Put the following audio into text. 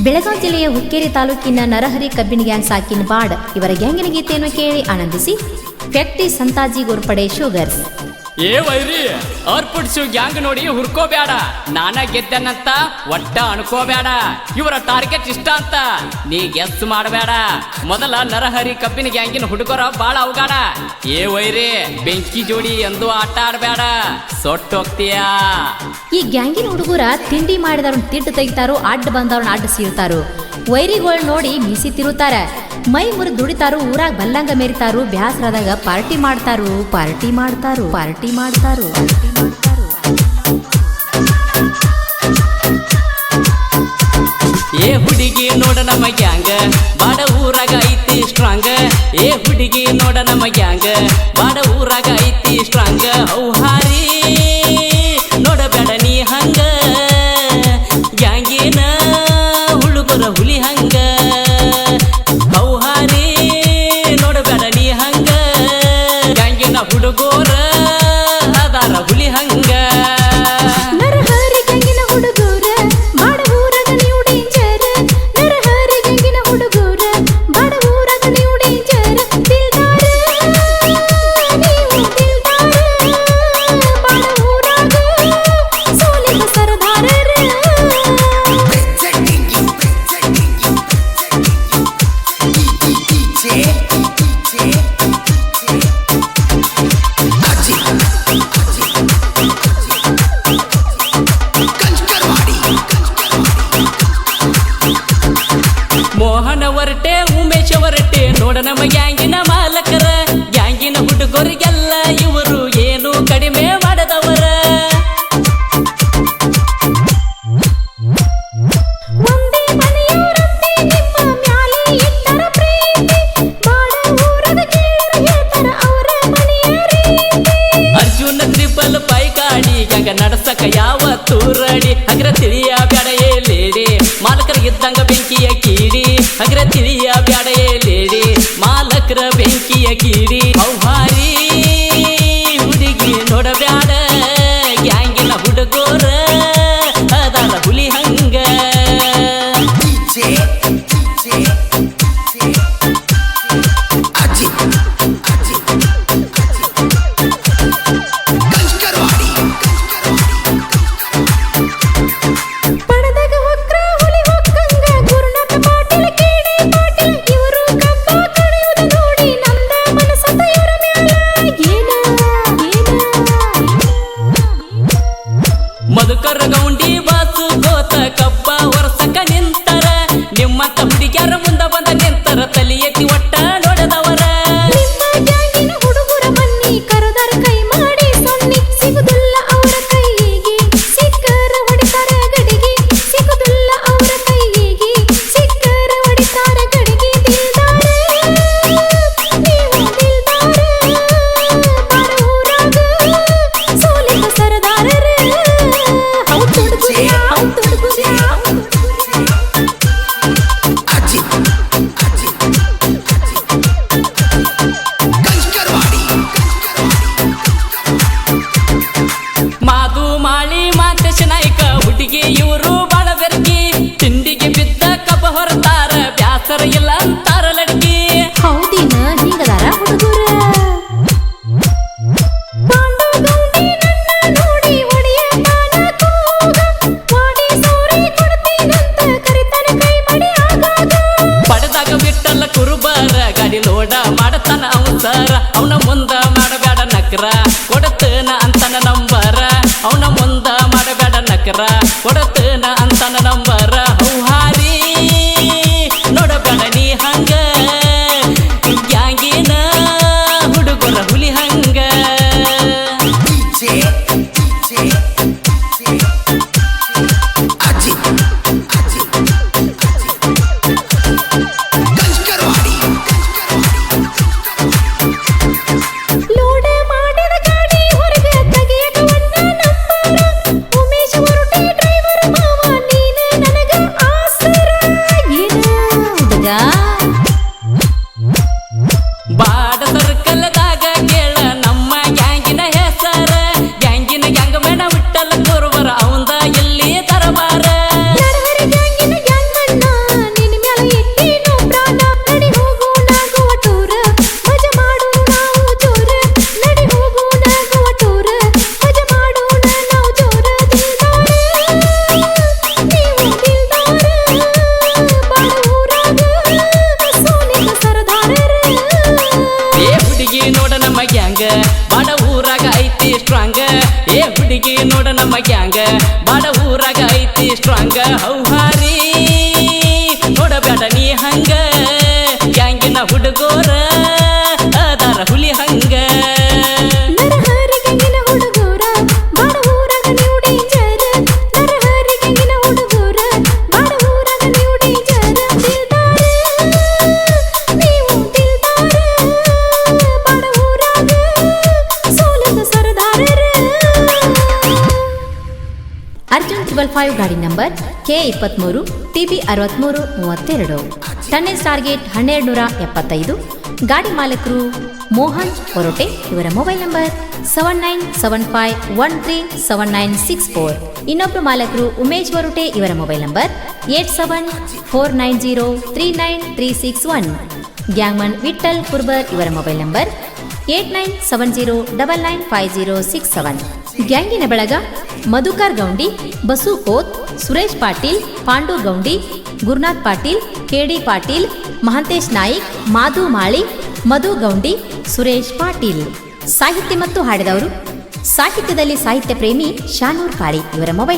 ಬೆಳಗಾವಿ ಜಿಲ್ಲೆಯ ಹುಕ್ಕೇರಿ ತಾಲೂಕಿನ ನರಹರಿ ಕಬ್ಬಿನ ಗ್ಯಾಂಗ್ ಸಾಕಿನ ಬಾಡ್ ಇವರ ಗ್ಯಾಂಗಿನ ಗೀತೆಯನ್ನು ಕೇಳಿ ಆನಂದಿಸಿ. Factory Santaji Ghorpade sugars. ಏ ವೈರಿ ಅರ್ಪುಡ್ಸು ಗ್ಯಾಂಗ್ ನೋಡಿ ಹುರ್ಕೋಬೇಡ, ನಾನ ಗೆದ್ದನಂತ ಒಟ್ಟ ಅನ್ಕೋಬೇಡ. ಇವರ ಟಾರ್ಗೆಟ್ ಇಷ್ಟ ಅಂತ ನೀ ಗೆಸ್ ಮಾಡಬೇಡ. ಮೊದಲ ನರಹರಿ ಕಬ್ಬಿನ ಗ್ಯಾಂಗಿನ ಹುಡುಗರ ಬಾಳ ಅವಗಾಡ. ಏ ವೈರಿ ಬೆಂಕಿ ಜೋಡಿ ಎಂದು ಆಟ ಆಡಬೇಡ, ಸೊಟ್ಟೋಗ್ತೀಯಾ. ಈ ಗ್ಯಾಂಗಿನ ಹುಡುಗರ ತಿಂಡಿ ಮಾಡಿದವ್ರನ್ನ ತಿಟ್ಟು ತೆಗಿತಾರೋ, ಅಡ್ಡ ಬಂದವ್ರನ್ನ ಅಡ್ಡ ಸೀಳ್ತಾರೋ, ವೈರಿಗಳು ನೋಡಿ ಮೀಸಿ ತಿರುತ್ತಾರ, ಮೈ ಮುರಿದು ದುಡಿತಾರು, ಊರಾಗ ಬಲ್ಲಂಗ ಮೆರಿತಾರು, ಬ್ಯಾಸರಾದಾಗ ಪಾರ್ಟಿ ಮಾಡ್ತಾರು. ಏ ಹುಡುಗಿ ನೋಡ ನಮ್ಮ ಗ್ಯಾಂಗ್ ಬಾಡ ಊರಾಗ ಐತಿ ಸ್ಟ್ರಾಂಗ್. ಏ ಹುಡುಗಿ ನೋಡ ನಮ್ಮ ಗ್ಯಾಂಗ್ ಬಾಡ ಊರಾಗ ಐತಿ ಸ್ಟ್ರಾಂಗ್. ಔಹಾರಿ ನೋಡಬೇಡ ನೀ ಹಂಗ, ಗ್ಯಾಂಗಿನ ಹುಡುಗರ ಹುಲಿ ಹಂಗ. ಔಹಾರಿ ನೋಡಬೇಡ ನೀ ಹಂಗ, ಗ್ಯಾಂಗಿನ ಹುಡುಗೋರ ಅದಾರ ಹುಲಿ ಹಂಗ. ಮೋಹನ ವರಟೆ ಉಮೇಶ ವರಟೆ ನೋಡ ನಮ್ಮ ಗ್ಯಾಂಗಿನ ಮಾಲಕರ. ಗ್ಯಾಂಗಿನ ಹುಡುಗರಿಗೆಲ್ಲ ಇವರು ಏನು ಕಡಿಮೆ ಮಾಡದವರ. ಅರ್ಜುನ ತ್ರಿಬಲ್ ಪೈಕಾಡಿ ಗ್ಯಾಂಗ ನಡಸಕ ಯಾವತ್ತೂ ರಡಿ. ಅಗ್ರ ತಿಳಿಯ ಬ್ಯಾಡ ಏ ಲೇಡಿ, ಮಾಲಕರಿಗಿದ್ದಂಗ ಬೆಂಕಿಯ ಕೀಡಿ. ಅಗ್ರ ತಿಳಿಯ ಬ್ಯಾಡ ಏ ಲೇಡಿ, ಮಾಲಕರ ಬೆಂಕಿಯ ಕೀಡಿ. ಔಹಾರಿ ಹುಡುಗಿ ನೋಡಬ್ಯಾಡ, ಗ್ಯಾಂಗಿನ ಹುಡುಗೋರ ಅದಾರ ಹುಲಿ ಹಂಗ. ಮಧುಕರ ಗೌಂಡಿ ಬಾಸು ಗೋತ ಕಬ್ಬ ವರ್ಷಕ ನಿಂತರ. ನಿಮ್ಮಂತ ಹುಡುಗ್ಯಾರ ಮುಂದ ಬಂದ ನಿಂತರ, ತಲಿ ಎತ್ತಿ ಒಟ್ಟ ನೋಡದವರ. ಮಾದು ಮಾಳಿ ಮಾಂತೇಶ ನಾಯ್ಕ ಹುಡುಗಿ ಇವರು ಬಾಳ ಬೆರ್ಕಿ. ತಿಂಡಿಗೆ ಬಿದ್ದ ಕಬ್ಬ ಹೊರತಾರ, ಬ್ಯಾಸರ ಇಲ್ಲ ಅಂತಾರ ಲಡ್ಕಿ. ಹೌದಿನ ಹಿಂಗದಾರ ಹುಡುಗರ. ಪಡೆದಾಗ ಬಿಟ್ಟಲ್ಲ ಕುರುಬರ, ಗಾಡಿ ಲೋಡ ಮಾಡತಾನ ಅವಸರ. ಅವನ ಮುಂದ ಮಾಡಬೇಡ ನಕ್ರ, ಕೊಡತನ ಅಂತನ ನಂಬರ. ಅವನ ಮುಂದ ಮಾಡಬೇಡ ನಕ್ರ, ಕೊಡತನ ಅಂತನ ನಂಬರ. ಔಹಾರಿ ನೋಡಬೇಡ ನೀ ಹಂಗ, ಗ್ಯಾಂಗಿನ ಹುಡುಗರ ಹುಲಿ ಹಂಗ. ಉಮೇಶ ಹೊರಟೆ ಡ್ರೈವರ್ ಹುಡುಗೋರ ಅದಾರ ಹುಲಿ ಹಂಗ ನರಹರಿಗಂಗಿನ ಹುಡುಗೂರ ಬಾಡ ಊರಾಗ ನೀವು ಡೇಂಜರ್ ನರಹರಿಗಂಗಿನ ಹುಡುಗೂರ ಬಾಡ ಊರಾಗ ನೀವು ಡೇಂಜರ್ ದಿಲ್ದಾರ ನೀವು ದಿಲ್ದಾರ ಬಾಡ ಊರಾಗ ಸೋಲದ ಸರದಾರರ ಅರ್ಜುನ್ 555 ಗಾಡಿ number K23 TB 6332 tonnage target 1275 ಗಾಡಿ ಮಾಲಕರು ಮೋಹನ್ ಹೊರಟೆ ಇವರ ಮೊಬೈಲ್ ನಂಬರ್ 7975137964 ಇನ್ನೊಬ್ಬರು ಮಾಲಕರು ಉಮೇಶ್ ಹೊರಟೆ ಇವರ ಮೊಬೈಲ್ ನಂಬರ್ 8749039361 ಗ್ಯಾಂಗ್ಮನ್ ವಿಠಲ್ ಕುರ್ಬರ್ ಇವರ ಮೊಬೈಲ್ ನಂಬರ್ 8970995067 ಗ್ಯಾಂಗಿನ ಬಳಗ ಮಧುಕರ್ ಗೌಂಡಿ ಬಸು ಕೋತ್ ಸುರೇಶ್ ಪಾಟೀಲ್ ಪಾಂಡು ಗೌಂಡಿ ಗುರುನಾಥ್ ಪಾಟೀಲ್ ಕೆಡಿ ಪಾಟೀಲ್ ಮಹಂತೇಶ್ ನಾಯಿಕ್ ಮಾಧು ಮಾಳಿ ಮಧು ಗೌಂಡಿ ಸುರೇಶ್ ಪಾಟೀಲ್ ಸಾಹಿತ್ಯ ಮತ್ತು ಹಾಡಿದವರು ಸಾಹಿತ್ಯದಲ್ಲಿ ಸಾಹಿತ್ಯ ಪ್ರೇಮಿ ಶಾನೂರ್ ಕಾಳಿ ಇವರ ಮೊಬೈಲ್